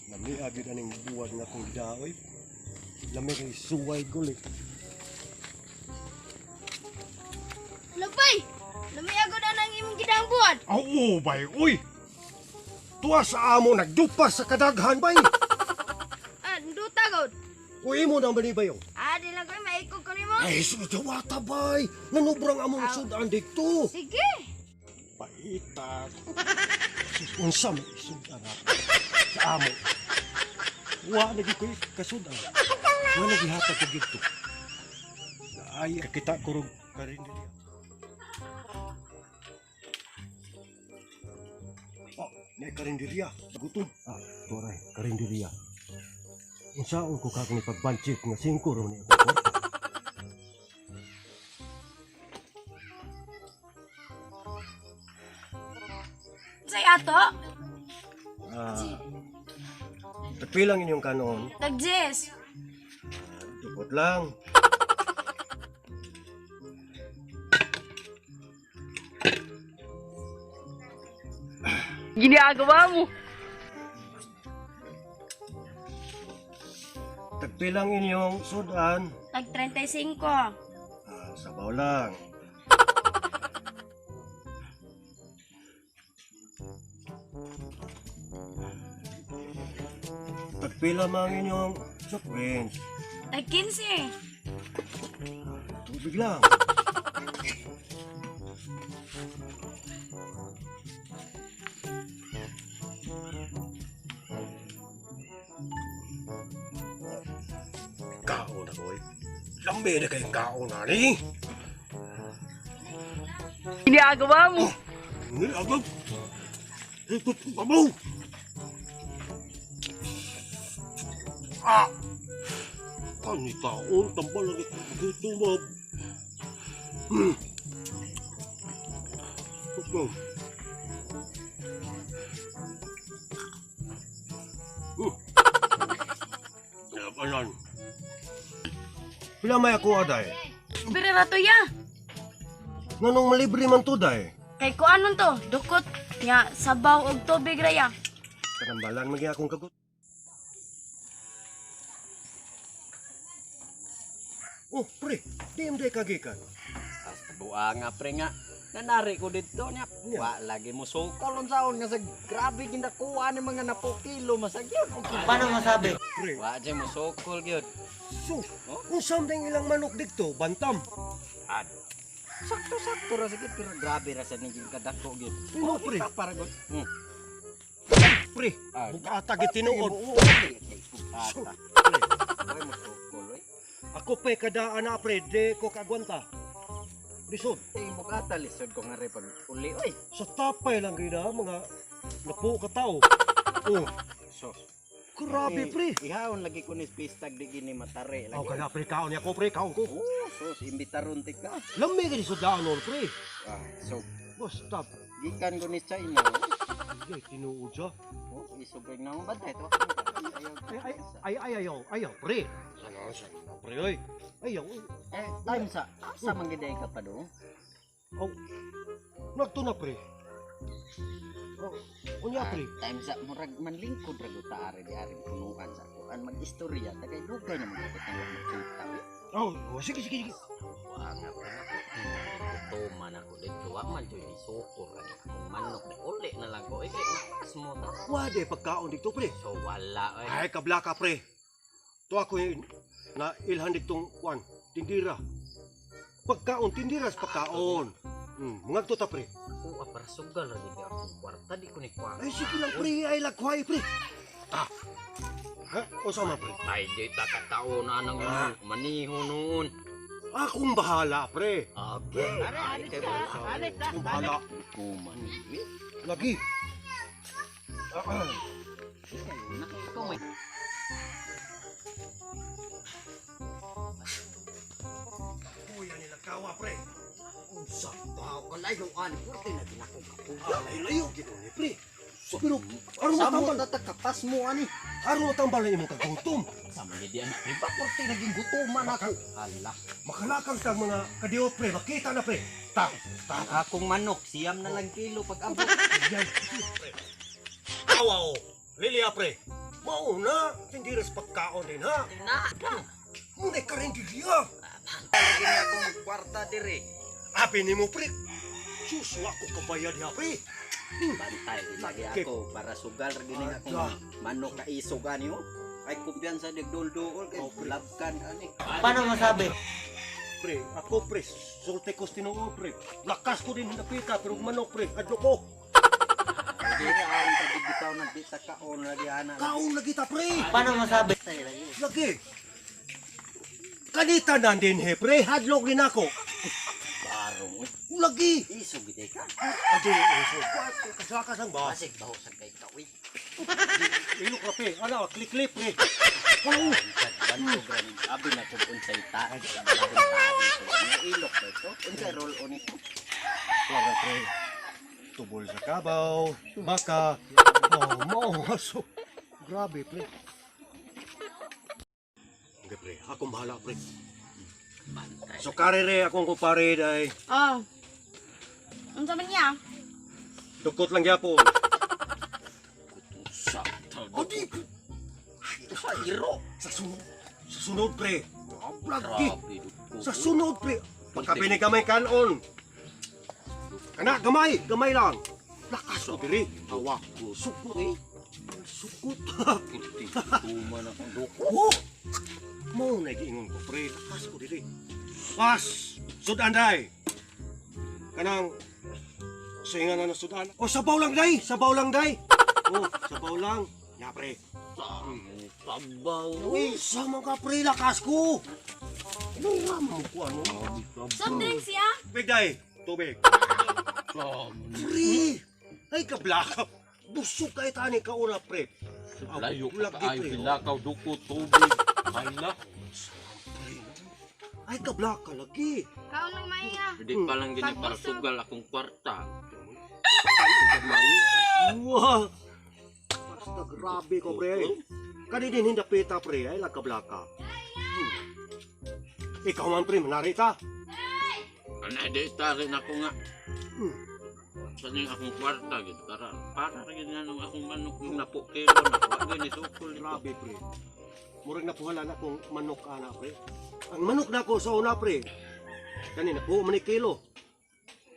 Nami agad aning buwan nga kong daoy. Lami kay suway gulit. Lapay! Lumiyago na ng imong gidang buwan! Oo, bay, uy! Tuwa sa amo, nagdupas sa kadaghan, bay! Ah, nduta god! Uy mo nang balibayo. Ah, di lang ko'y maikog ko nimo. Ay, sudawata, bay! Nanubrang among sudan dito. Sige! Paitan. Unsa may sudan ako sa amo. Wa lagi ko'y kasudan. Wa lagi hatag ko dito. Ay, kita ko rin karinderya. Oh, may karinderya. Gutom. Ah, turay, karinderya. Unsaon ko kakang ipagbanchik nga 5 ron niya. Say ato? Tagpilang inyong kanon. Tag-Jess! Dupot lang. Ginagawa mo. Tagpilang inyong sudan. Tag-35. Sabaw lang. Tagpila mang inyong soft drinks. Tag-15. Tubig lang. Kaon na koy. Lambe na kayong kaon na ni. Ginagawa mo. Agad. Ito pabaw. Ah! Kani taon, tambal lagi dito, mab. Okay. Yapanan. Pila may ako aday. Pero rato ya! Nanong malibre man to day. Kay ko anon to? Dukot nga sabaw og tubig raya. Karambalan magi akong kagot. Oh, pre, di mo day kagikan. Basta buwa nga pre nga. Nanari ko dito niya. Wa lagi mo sukol unsaon nga sa grabe ginakuha ni mga napokilo masagyan. Paano masabi? Pre, Wa jay mo sukol gyud. so, kung something ilang manok dito, bantam. Ad. Sakto-sakto ra sige pero grabe ra sa niging kadako gyud. Oo, pre. Para gud. Pre, bugata gid tinuod. Ata. Pre, Ay mo sukol oy. ako pa'y kadaan na, pre, de ko kagwanta. Lisod, Ay mo kata lisod ko nga re pag uli oy. sa tapay lang gina, mga napo ka tao. Oh, So. grabe, pre. Ihawon lagi ko ni pistag di gini matare Aw, lagi. kaya, pre, kaon niya ko, pre, kaon ko. Oh, sos imbitaron ti ka. Lami ka sa danon, pre. So Basta, gikan ko ni China. ay, tinuod siya. Oh, isubig na mo ba ito? Ayaw, pre. Sana, pre, oy. Ayaw, Time sa manggiday ka pa do. aw, nagto na, pre. Oh, unya, pre. Time sa murag manlingkod ra guta ari di ari punuan sa kuan mag-istorya tagay dugay na magkita ng makita. Oh, sige. Wa nga pa na. Tuman ako dito wa man joy isukor ra kung manok na uli na lang ko kay makas mo ta. Wade pagkaon dito, pre. So wala oy. Ay, kablaka, pre. To ako na ilhan ditong kwan, tindira. Pagkaon, tindira sa pagkaon. Mga ta, pre. Ako para sugal ra di ako kwarta di ko ni kwarta. Ay, sige lang, pre. Ay, lagway, pre. Ah. Ha? O sama, pre. Ay di takatao na nang maniho noon. Akong bahala, pre. Okay. Ay kay Akong bahala. kuman. Lagi. Ikaw may Kuya nila kawa, pre. Sa tao ka layo ani purti na ginako ka. Layo, gino ni, pre. Pero, aron Sa mo matambal. tatakapas mo ani. Aron matambal na imong kagutom. Sa man di anak di ba purti naging gutuman ako. Ala. Makalakang kang mga kadiot, pre. Makita na, pre. Tak. Akong manok siyam na lang kilo pag abot. Yan. Pre. Kawa, o. Lilia, pre. Mauna, hindi res pagkaon din ha. Nada. Muna ka rin diya. Lagi na akong kwarta dire. Abi ni mo, pre. Sus, ako kabayad niya, pre. Bantay, lagi ako para sugal rin nga akong manok ka isugan niyo. Ay kumpiyansa nagdol-dol kay labkan ani. Paano masabi? Pre, ako, pre. Sulte ko tinuod, pre. Lakas ko din napita, pero manok, pre. Adlo ko. Hindi nga ang pagbibitaw ng kita kaon lagi ana. Kaon lagi ta, pre. Paano masabi? Lagi. Kanita nandin, he, pre. Hadlok din ako. Barong uy. Lagi. Iso gid ka. Adi, so, kasakas ang ba? Basig baho sa kay ka uy. Ilok ka, pre. Ano, klik-klik, pre. Oh. Banto gran abi na kung unsay taas. Ilok ba ito? Unsay roll on ito? Wala, pre. Tubol sa kabaw, baka. Oh, so. Grabe, pre. Okay, pre. Ako bahala, pre. Bantay. So, karere akong kupare, day. Oh. Ano sabi niya? Dukot lang yapon. Sa Adi, sa iro. sa sunod, pre. Lagi. Grabe duko. Sa sunod, pre. Pagkabinig kamay kanon. Kana, gamay lang. Lakas ko, diri. Hawak ko. Sukot, eh. Sukot. Tuman akong duko. Oh! Mau na giingon ko, pre. Lakas ko, diri. Pas! Sudan, day. Kanang, singa na sudan. Oh, sabaw lang, day. Sabaw lang, day. Oh, sabaw lang. Ya, pre. Sabaw. Uy, sama ka, pre. Lakas ko. Ano mo ko, ano? Soft drinks siya? Tubig, day. Tubig. Pre! Ay, kablakap. Busog ka itani ka una, pre. Layo Bulak ka di, ay pre. bilakaw duko tubig. Hala, Ay, kablak ka lagi. Kaon ng maya. hindi pa lang gini para sugal akong kwarta. Wow! Basta grabe ko, pre. Kani din hindi pita, pre. Ay, lagkablaka. Ikaw man, pre. Manarita. Anay-dita rin ako nga. Hmm. Kaning akong kwarta, gid para rin nga nung akong manok yung napukilo na. Wag gini sukol nito. Grabe, pre. Murag napuhala na kung manok ana, pre. Ang manok na ko sa una, pre. Kanina po, manikilo.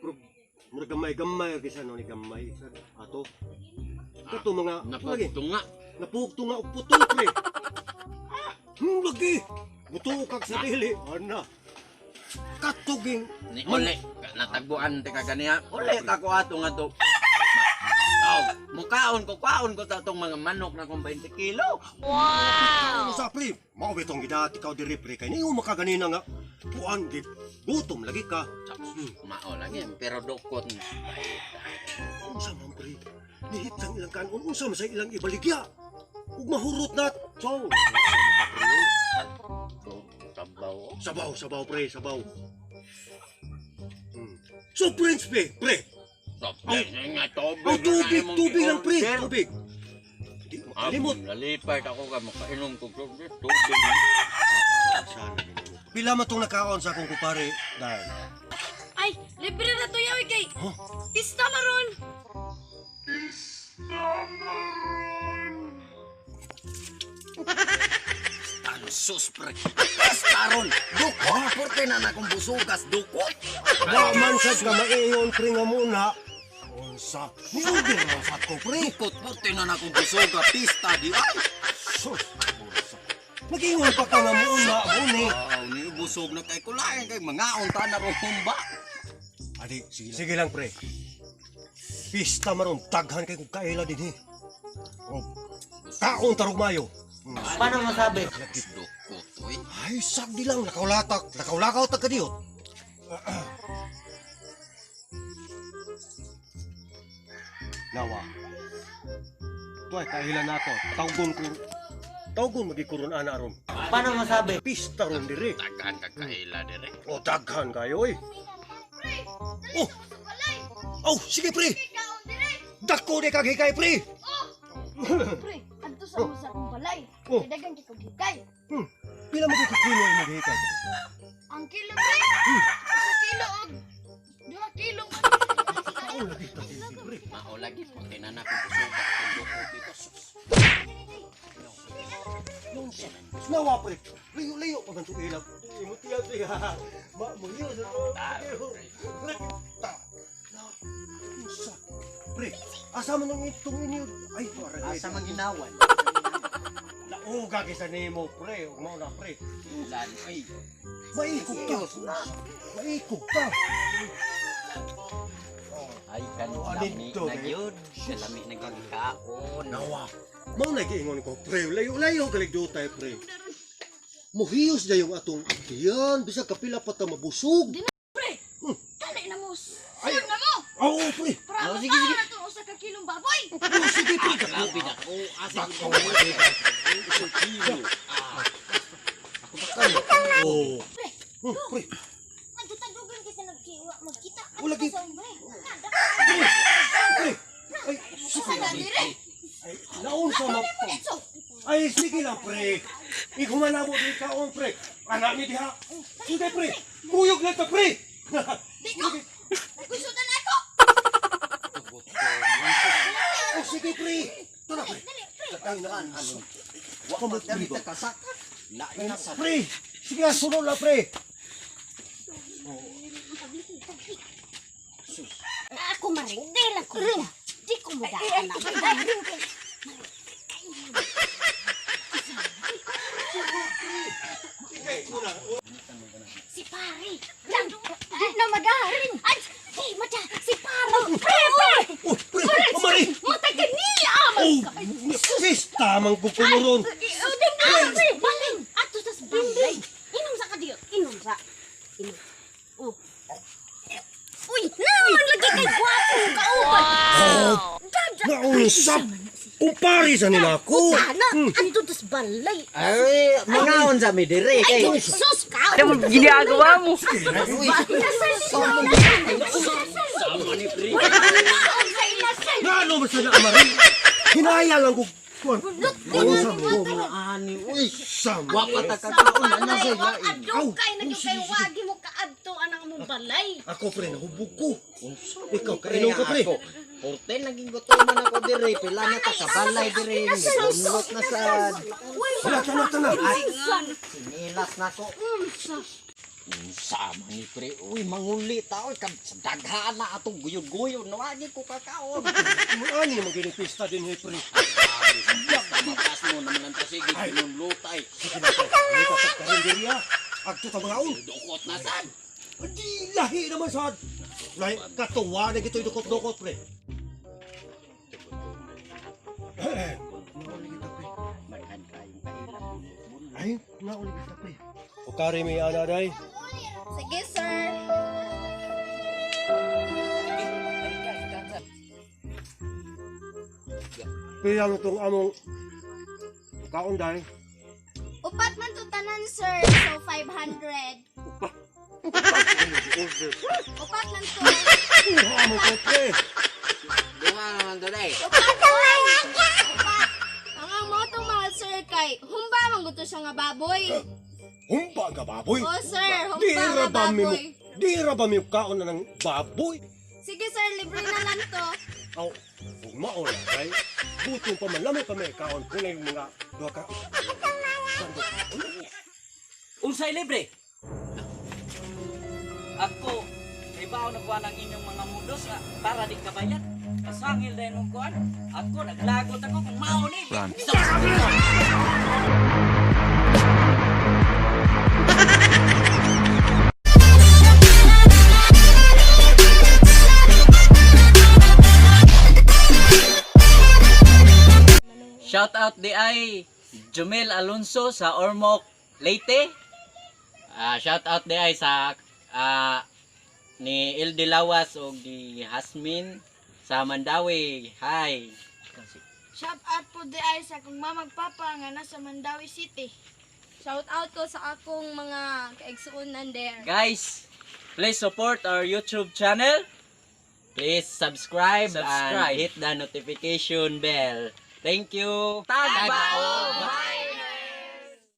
Pero, murag gamay-gamay. Kisa no ni gamay. Ato. Ito mga, lagi. Napagtunga. Napukto nga og putol, pre. Lagi. Buto kag sa dili. Ana. Katuging. Ni uli, natagbuan te ka ganiya. Uli ka ko ato nga to. Mukaon ko ta tong mga manok na kung 20 kilo. Ano sa pre? Mao bitong gidati ka diri, pre. Kay niyo makaganina nga. Kuan gid. Gutom lagi ka. Mao lagi, pero dukot. Unsa man, pre? Nihit sang ilang kanon. Unsa man sa ilang ibaligya. Ug mahurot na. So, Sabaw. sabaw, pre, sabaw. So, Prince, pre. Nga tubig. Oh, tubig lang, pre. Tubig. Di mo kalimot. Nalipay ako ka makainom ko tubig. Tubig. Pila man tong nakaon sa akong kupare, dahil. Ay, libre na to yaw kay. Huh? Pista maron. Sus pre. Staron. Duko. Porte na akong busugas dukot. Wa man sad ka maingon, pre, nga muna. Unsa? Niudir man sa ko, pre. Dukot porte na akong busugas pista di ay. Sus. Unsa? Nag-ingon pa ka nga muna, muni. Ni busog na kay kulayan kay mga unta na ro humba. Adi, sige lang, pre. Pista maron, taghan kay kung kaila din, he. O, taon tarog mayo. Paano masabi? Dukot oy. Ay, sagdi lang, nakawlakaw tag kadiyot. Nawa. Tuway, kahilan nato. Tawgon magikuron ana aron. Paano masabi? Pista ron diri. Tagan ka kaila dire. O, daghan kayo, eh. Pre, Oh! Oh, sige, pre! kaon dire. Dako di kag hikay, pre! Pre, adto sa mo sa akong balay. Oh. Kay dagan kay kog hikay. Pila mo kikilo yung maghikay? Ang kilo pre. Isa kilo og 2 kilo. Taon lagi ta, pre. Mao lagi porte na akong busugas kung dukot dito. Sus. Unsa? Nawa pre. Layo pa man to ilap. Imutiya pre. Mamuyo sa to. Unsa? Pre, asa man ang itong inyo? Ay, para Asa man ginawan? Nauga kisa nimo pre, ug mao na pre. Ulan, ay. Maikog ka. Maikog ka. Ay, kanlami Alito, na eh. yun. Kalami na gagkaon. Nawa. Mao na giingon ko pre, layo galig dutay pre. Mohiyos na yung atong diyan, bisag kapila pa ta mabusog. Dali na mo. Ay. Saan na mo? Oo pre. Para sige, sige. na itong usa ka kilong baboy. Oh, sige pre. Grabe na ko. Asa Bako. isang kilo. Oh. Pre. Adto tadugan kita nagkiwa magkita. Wala gid. Pre. Pre. Ay, Sa na dire. ay, naon sa map. Etso. Ay, sige lang pre. Igumanabo di kaon pre. Anak mi diha. Sige pre. Kuyog na ta pre. Di ko. Nagkusudan ako. Oh, sige pre. Tara pre. Dali, pre. Ay, naan ano. Wa pa dali ta kasak. Lain na sa Pre. Sige, sunod na pre. Ako maring. Di lang ko siya. Di ko mo daan na. Si Pari. Di na magarin. Ay, di mata. Si Pari. Pre, pre. Oh, pre. Umari. Matay ka niya. Oh, sis, tamang kukunuron. Uding na, pre. Baling. Ato tas balay. Inom sa ka diyo. Inom sa. Inom. Oh. Uy, naman lagi kay gwapo kauban. Oh, nausap. Kumpari sa nila ko. Sana, ando tas balay. Ay, mangaon sa mi dire Ay, kay. sus ka. Ano ginagawa mo? Sama ni pre. Ngano ba sa naamari? Hinaya lang ko. Kuan. Nausap ko. Ani, uy. Sam. Wa pa ta kakaon na sa lain. Adto kay nagyo kay wagi mo kaadto anang mong balay. Ako pre, nahubog ko. Ikaw, kainom ka pre. Porte naging gutuman ako dire, pila na ta kabalay dire. Bunlot na sad. Wala, tana. Sinilas na ko. Sama ni pre, uy manguli tao kag sa daghan na atong guyod-guyod nawagi ko kakaon. Ano naman gining pista din he pre? Mapas mo naman ang tasigi pinunlutay. Sige na pre. May tatak ka rin diri ha. Agto ta mga un. Dukot na sad. Di lahi naman sad. Lahi, katuwa na gito'y dukot-dukot pre. Naulit kita pre. Marhan kayong kailang. Ay, naulit kita pre. O kari may ana day. Sige, sir. Pilang itong among kaon day. Upat man to tanan, sir. So 500. Upat man to. Among ko pre. Dunga naman today. Upat man. Upat. Ang mo to mahal, sir, kay humba man gusto siya nga baboy. Humpa ka baboy. Oh, sir, Di humba nga ra ba mi baboy. Di ra ba mi kaon na ng baboy? Sige, sir, libre na lang to. Aw, kung maon na kay butong pa man lamay pa may kaon kunay mga duha ka. Sandok. Unsay libre? Ako, kay bao nagwa ng inyong mga mudos nga para di kabayad. Kasangil din ng kuan. Ako, naglagot ako kung mauni. Shout out di ay Jumel Alonso sa Ormoc, Leyte. Shout out di ay sa ni Ildi Lawas o di Hasmin sa Mandawi. Hi. Shout out po di ay sa akong mamagpapa nga nasa Mandawi City. Shout out ko sa akong mga kaigsuunan there. Guys, please support our YouTube channel. Please subscribe and hit the notification bell. Thank you. Tagao. Bye.